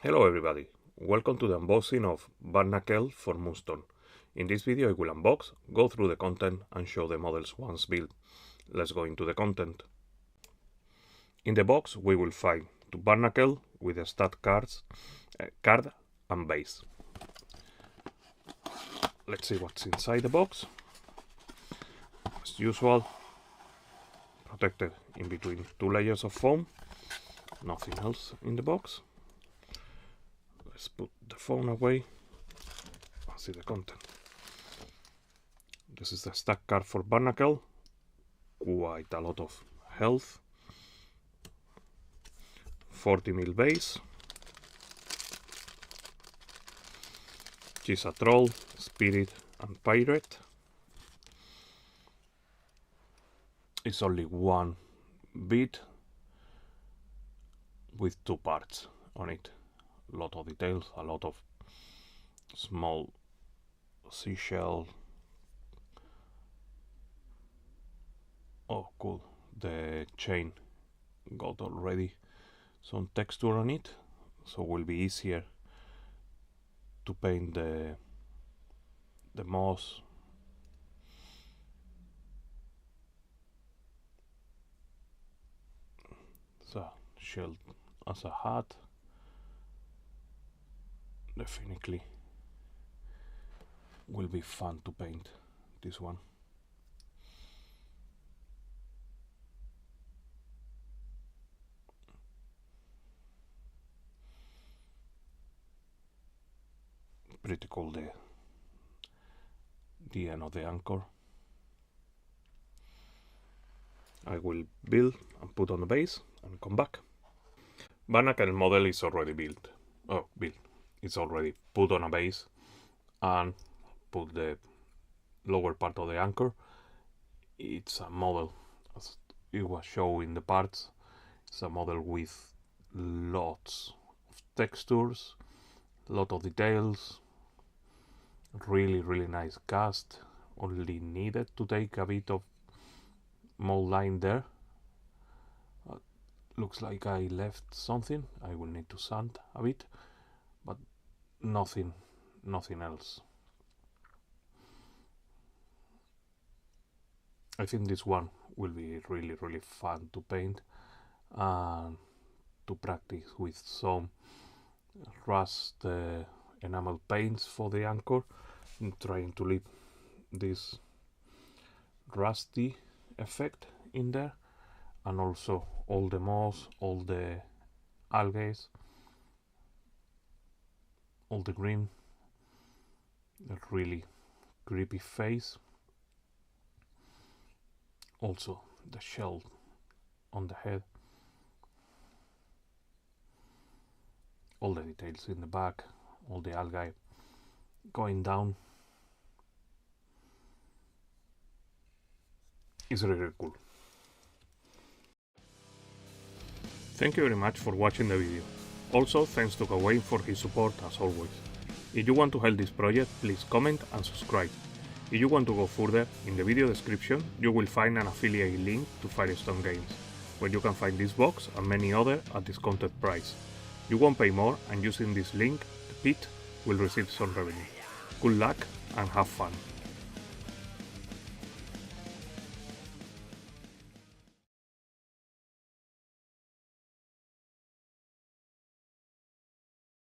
Hello everybody, welcome to the unboxing of Barnakelle for Moonstone. In this video I will unbox, go through the content and show the models once built. Let's go into the content. In the box we will find two Barnakelle with the stat cards, card and base. Let's see what's inside the box. As usual, protected in between two layers of foam, nothing else in the box. Let's put the phone away and see the content. This is the stack card for Barnakelle. Quite a lot of health. 40 mil base. She's a troll, spirit and pirate. It's only one bit with two parts on it. A lot of details, a lot of small seashell. Oh cool, the chain got already some texture on it, so it will be easier to paint the moss. So shell as a hat. Definitely will be fun to paint this one. Pretty cool the end of the anchor. I will build and put on the base and come back. Barnakelle model is already built. It's already put on a base and put the lower part of the anchor. It's a model, as it was shown in the parts. It's a model with lots of textures, lot of details, really nice cast. Only needed to take a bit of mold line there. Looks like I left something. I will need to sand a bit, but nothing else. I think this one will be really fun to paint and to practice with some rust enamel paints for the anchor. I'm trying to leave this rusty effect in there, and also all the moss, all the algae, all the green, a really creepy face. Also the shell on the head, all the details in the back, all the algae going down. It's really cool. Thank you very much for watching the video. Also, thanks to Gawain for his support as always. If you want to help this project, please comment and subscribe. If you want to go further, in the video description you will find an affiliate link to Firestone Games, where you can find this box and many other at discounted price. You won't pay more, and using this link, the pit will receive some revenue. Good luck and have fun.